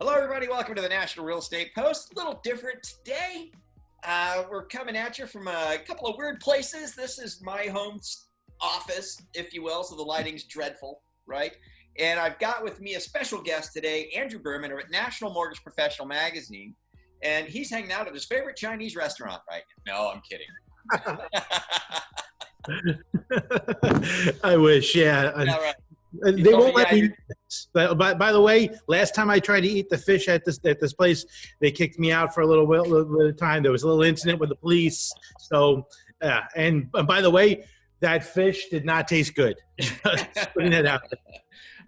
Hello, everybody. Welcome to the National Real Estate Post. A little different today. We're coming at you from a couple of weird places. This is my home office, if you will, so the lighting's dreadful, right? And I've got with me a special guest today, Andrew Berman at National Mortgage Professional Magazine. And he's hanging out at his favorite Chinese restaurant right now. No, I'm kidding. I wish, yeah. All right. They won't let me. By the way, last time I tried to eat the fish at this place, they kicked me out for a little bit of time. There was a little incident with the police. So, and by the way, that fish did not taste good. Just putting that out there.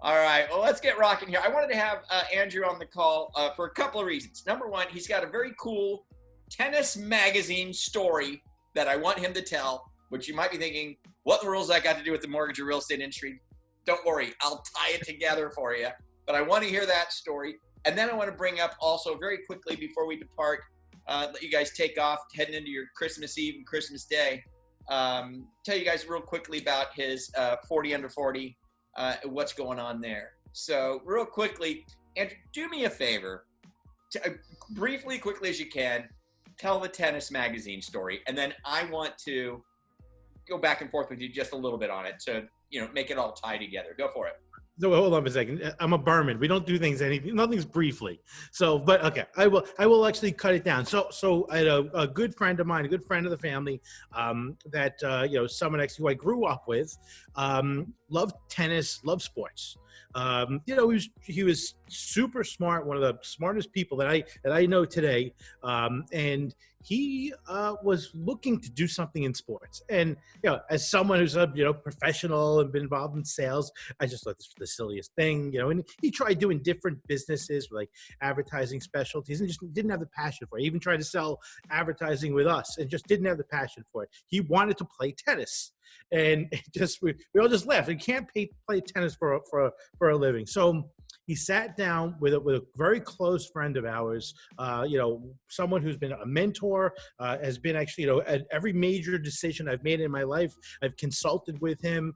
All right. Well, let's get rocking here. I wanted to have Andrew on the call for a couple of reasons. Number one, he's got a very cool tennis magazine story that I want him to tell, which you might be thinking, what in the world does that got to do with the mortgage or real estate industry? Don't worry, I'll tie it together for you. But I want to hear that story. And then I want to bring up also very quickly before we depart, let you guys take off heading into your Christmas Eve and Christmas Day. Tell you guys real quickly about his 40 under 40, what's going on there. So real quickly, Andrew, do me a favor, briefly, quickly as you can, tell the tennis magazine story. And then I want to go back and forth with you just a little bit on it to, make it all tie together. Go for it. So hold on a second. I'm a Berman. We don't do nothing's briefly. So, but okay, I will actually cut it down. So I had a good friend of mine, a good friend of the family, that someone actually who I grew up with, loved tennis, loved sports. He was super smart, one of the smartest people that I know today, and he was looking to do something in sports. And as someone who's a professional and been involved in sales, I just thought this was the silliest thing. And he tried doing different businesses like advertising specialties and just didn't have the passion for it. He even tried to sell advertising with us and just didn't have the passion for it. He wanted to play tennis. And we all just laughed. You can't play tennis for a living. So he sat down with a very close friend of ours, someone who's been a mentor, has been actually, at every major decision I've made in my life, I've consulted with him,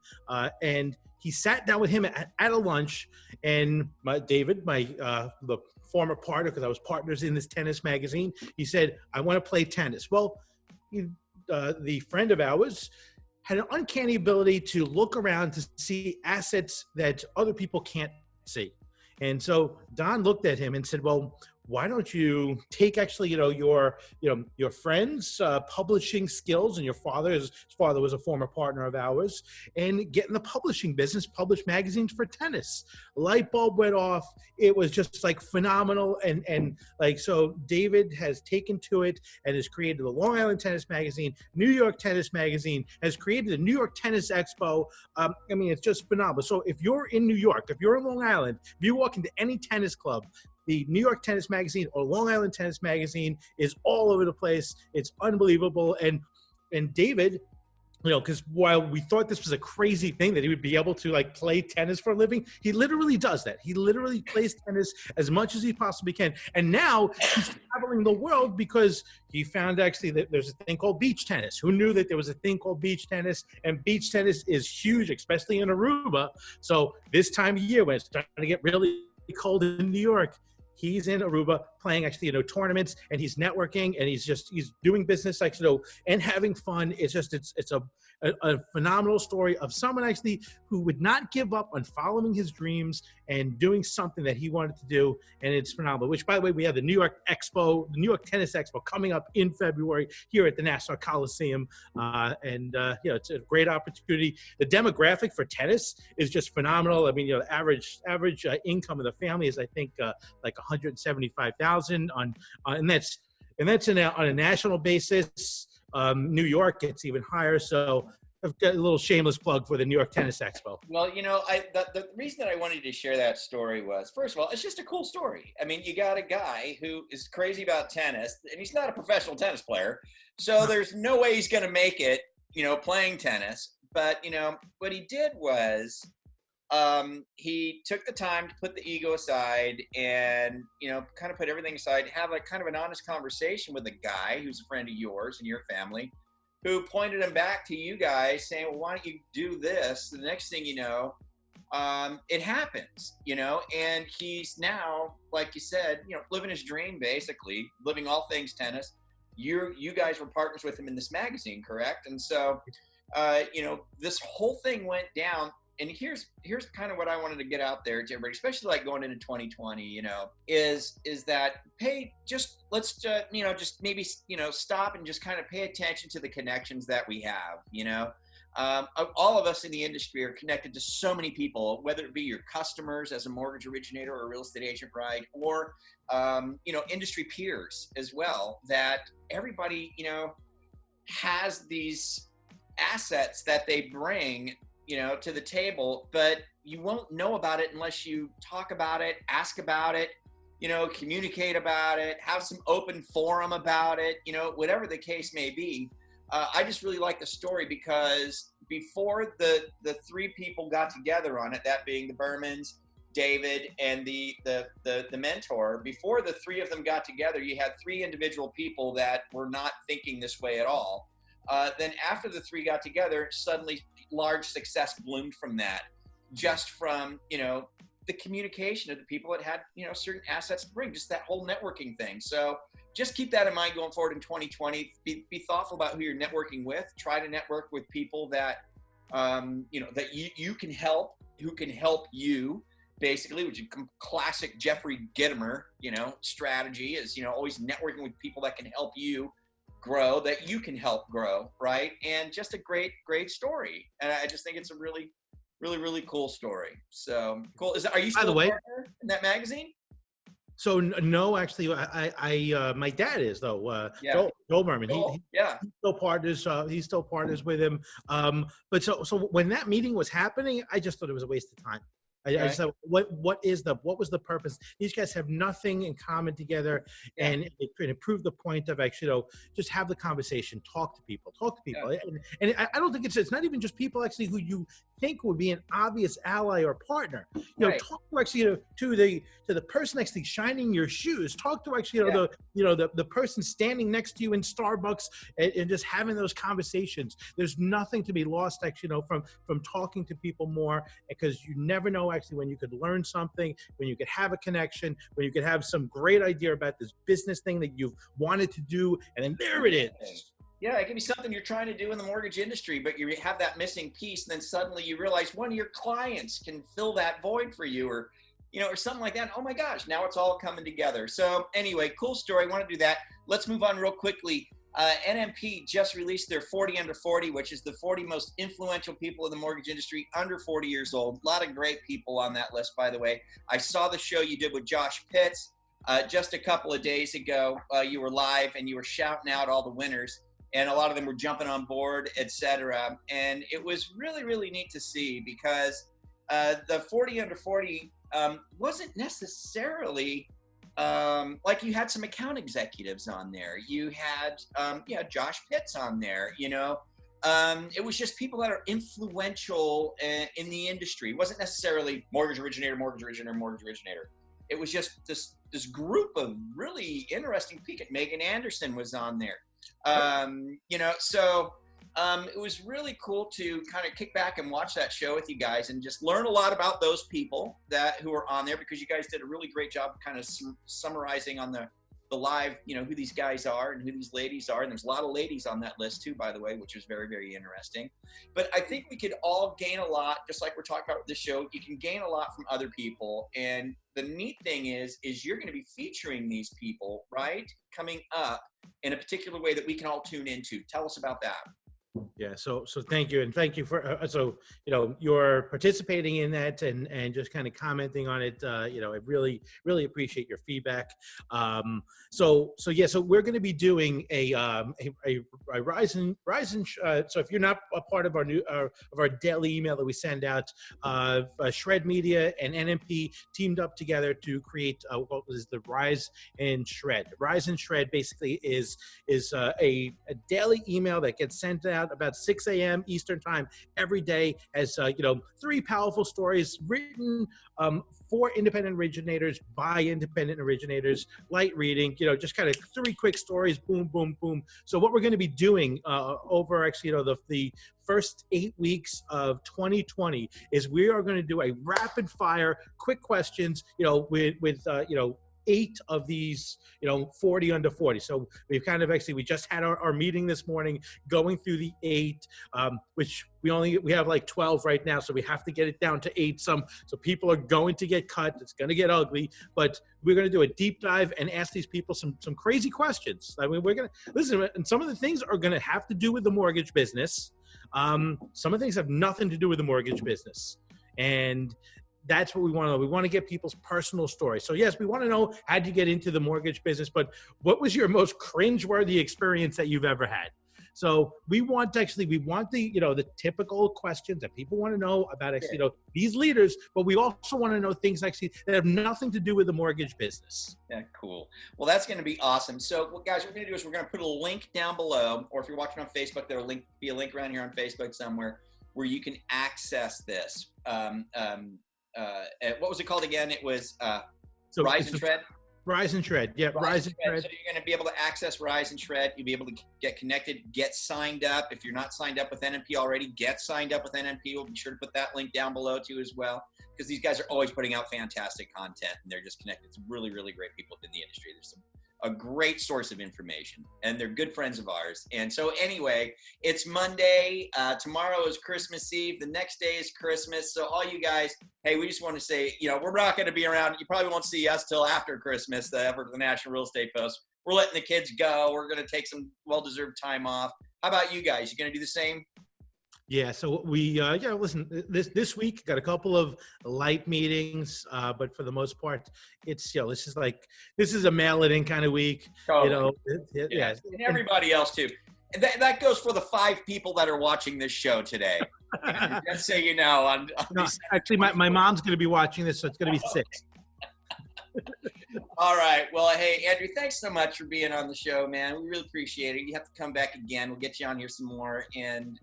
and he sat down with him at a lunch, and David, the former partner, because I was partners in this tennis magazine, he said, I want to play tennis. Well, the friend of ours had an uncanny ability to look around to see assets that other people can't see. And so Don looked at him and said, well, why don't you take actually, your friend's publishing skills, and his father was a former partner of ours, and get in the publishing business, publish magazines for tennis. Light bulb went off. It was just like phenomenal. And so David has taken to it and has created the Long Island Tennis Magazine, New York Tennis Magazine, has created the New York Tennis Expo. It's just phenomenal. So if you're in New York, if you're in Long Island, if you walk into any tennis club, the New York Tennis Magazine or Long Island Tennis Magazine is all over the place. It's unbelievable. And David, because while we thought this was a crazy thing that he would be able to play tennis for a living, he literally does that. He literally plays tennis as much as he possibly can. And now he's traveling the world because he found actually that there's a thing called beach tennis. Who knew that there was a thing called beach tennis? And beach tennis is huge, especially in Aruba. So this time of year when it's starting to get really cold in New York, he's in Aruba playing actually, tournaments, and he's networking, and he's doing business, and having fun. It's a phenomenal story of someone actually who would not give up on following his dreams and doing something that he wanted to do. And it's phenomenal, which, by the way, we have the New York Tennis Expo coming up in February here at the Nassau Coliseum. It's a great opportunity. The demographic for tennis is just phenomenal. The average income of the family is, I think, like $175,000 and that's on a national basis. New York gets even higher. So I've got a little shameless plug for the New York Tennis Expo. Well, the reason that I wanted to share that story was, first of all, it's just a cool story. You got a guy who is crazy about tennis, and he's not a professional tennis player, so there's no way he's going to make it, playing tennis. But, what he did was, he took the time to put the ego aside and, kind of put everything aside, have kind of an honest conversation with a guy who's a friend of yours and your family, who pointed him back to you guys saying, well, why don't you do this? The next thing you know, it happens, and he's now, like you said, living his dream, basically living all things tennis. You guys were partners with him in this magazine, correct? And so, this whole thing went down. And here's kind of what I wanted to get out there to everybody, especially like going into 2020, is that let's just maybe, stop and just kind of pay attention to the connections that we have, all of us in the industry are connected to so many people, whether it be your customers as a mortgage originator or a real estate agent, right? Or, industry peers as well, that everybody, has these assets that they bring, to the table, but you won't know about it unless you talk about it, ask about it, communicate about it, have some open forum about it, whatever the case may be. I just really like the story because before the three people got together on it, that being the Bermans, David, and the mentor, before the three of them got together, you had three individual people that were not thinking this way at all. Then after the three got together, suddenly large success bloomed from that, just from, the communication of the people that had, certain assets to bring, just that whole networking thing. So just keep that in mind going forward in 2020. Be thoughtful about who you're networking with. Try to network with people that, that you can help, who can help you, basically, which is classic Jeffrey Gitomer, strategy is, always networking with people that can help you grow, that you can help grow, right? And just a great story. And I just think it's a really, really, really cool story. So cool. Are you still a partner in that magazine? So no, actually, I my dad is though. Joel Berman. He's still partners. He's still partners with him. But so when that meeting was happening, I just thought it was a waste of time. I just thought, what was the purpose? These guys have nothing in common together, and it proved the point of actually, just have the conversation, talk to people, and I don't think it's not even just people actually who you think would be an obvious ally or partner. Talk to actually to the person actually shining your shoes. Talk to actually the person standing next to you in Starbucks and just having those conversations. There's nothing to be lost actually, from talking to people more, because you never know actually when you could learn something, when you could have a connection, when you could have some great idea about this business thing that you've wanted to do, and then there it is. Yeah, it can be something you're trying to do in the mortgage industry, but you have that missing piece, and then suddenly you realize one of your clients can fill that void for you, or something like that. Oh my gosh, now it's all coming together. So anyway, cool story. I want to do that. Let's move on real quickly. NMP just released their 40 under 40, which is the 40 most influential people in the mortgage industry under 40 years old. A lot of great people on that list, by the way. I saw the show you did with Josh Pitts just a couple of days ago. You were live and you were shouting out all the winners, and a lot of them were jumping on board, etc. And it was really, really neat to see, because the 40 under 40 wasn't necessarily like, you had some account executives on there. You had, Josh Pitts on there, it was just people that are influential in the industry. It wasn't necessarily mortgage originator. It was just this group of really interesting people. Megan Anderson was on there. So it was really cool to kind of kick back and watch that show with you guys and just learn a lot about those people who are on there, because you guys did a really great job of kind of summarizing on the live, who these guys are and who these ladies are. And there's a lot of ladies on that list too, by the way, which was very, very interesting. But I think we could all gain a lot, just like we're talking about with this show. You can gain a lot from other people. And the neat thing is you're going to be featuring these people, right, coming up in a particular way that we can all tune into. Tell us about that. Yeah, so thank you, and thank you for you're participating in that and just kind of commenting on it. I really appreciate your feedback. So we're going to be doing a rise and so if you're not a part of our daily email that we send out, Shred Media and NMP teamed up together to create what was the Rise and Shred. Rise and Shred basically is a daily email that gets sent out about 6 a.m. Eastern time every day. As 3 powerful stories written for independent originators by independent originators, light reading, just kind of 3 quick stories, boom, boom, boom. So what we're going to be doing over actually, the first 8 weeks of 2020 is we are going to do a rapid fire, quick questions, with 8 of these, 40 under 40. So we've kind of we just had our meeting this morning going through the 8, which we have like 12 right now. So we have to get it down to 8 so people are going to get cut. It's going to get ugly, but we're going to do a deep dive and ask these people some crazy questions. I mean, we're going to listen, and some of the things are going to have to do with the mortgage business. Some of the things have nothing to do with the mortgage business. And that's what we want to know. We want to get people's personal stories. So yes, we want to know, how'd you get into the mortgage business, but what was your most cringeworthy experience that you've ever had? So we want the typical questions that people want to know about these leaders, but we also want to know things that have nothing to do with the mortgage business. Yeah, cool. Well, that's going to be awesome. So guys, what we're going to do is we're going to put a link down below, or if you're watching on Facebook, there'll be a link around here on Facebook somewhere where you can access this. What was it called again? It was Rise and Shred. Rise and Shred. Yeah, Rise and Shred. So you're going to be able to access Rise and Shred. You'll be able to get connected, get signed up. If you're not signed up with NMP already, get signed up with NMP. We'll be sure to put that link down below too as well, because these guys are always putting out fantastic content, and they're just connected to really, really great people within the industry. There's a great source of information, and they're good friends of ours. And so anyway, it's Monday. Tomorrow is Christmas Eve. The next day is Christmas. So all you guys, hey, we just want to say, we're not going to be around. You probably won't see us till after Christmas, for the National Real Estate Post. We're letting the kids go. We're going to take some well-deserved time off. How about you guys? You going to do the same? Yeah, so we listen, this week got a couple of light meetings, but for the most part, it's this is a mail it in kind of week. Totally. Yeah. And everybody else too. And that goes for the 5 people that are watching this show today. Just so you know, actually, my mom's going to be watching this, so it's going to be 6. All right. Well, hey, Andrew, thanks so much for being on the show, man. We really appreciate it. You have to come back again. We'll get you on here some more. And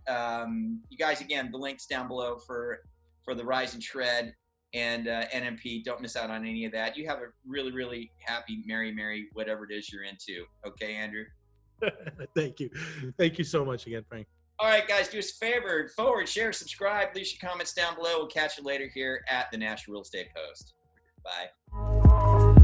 you guys, again, the link's down below for the Rise and Shred and NMP. Don't miss out on any of that. You have a really, really happy, merry, whatever it is you're into. Okay, Andrew? Thank you. Thank you so much again, Frank. All right, guys, do us a favor. Forward, share, subscribe. Leave your comments down below. We'll catch you later here at the National Real Estate Post. Bye.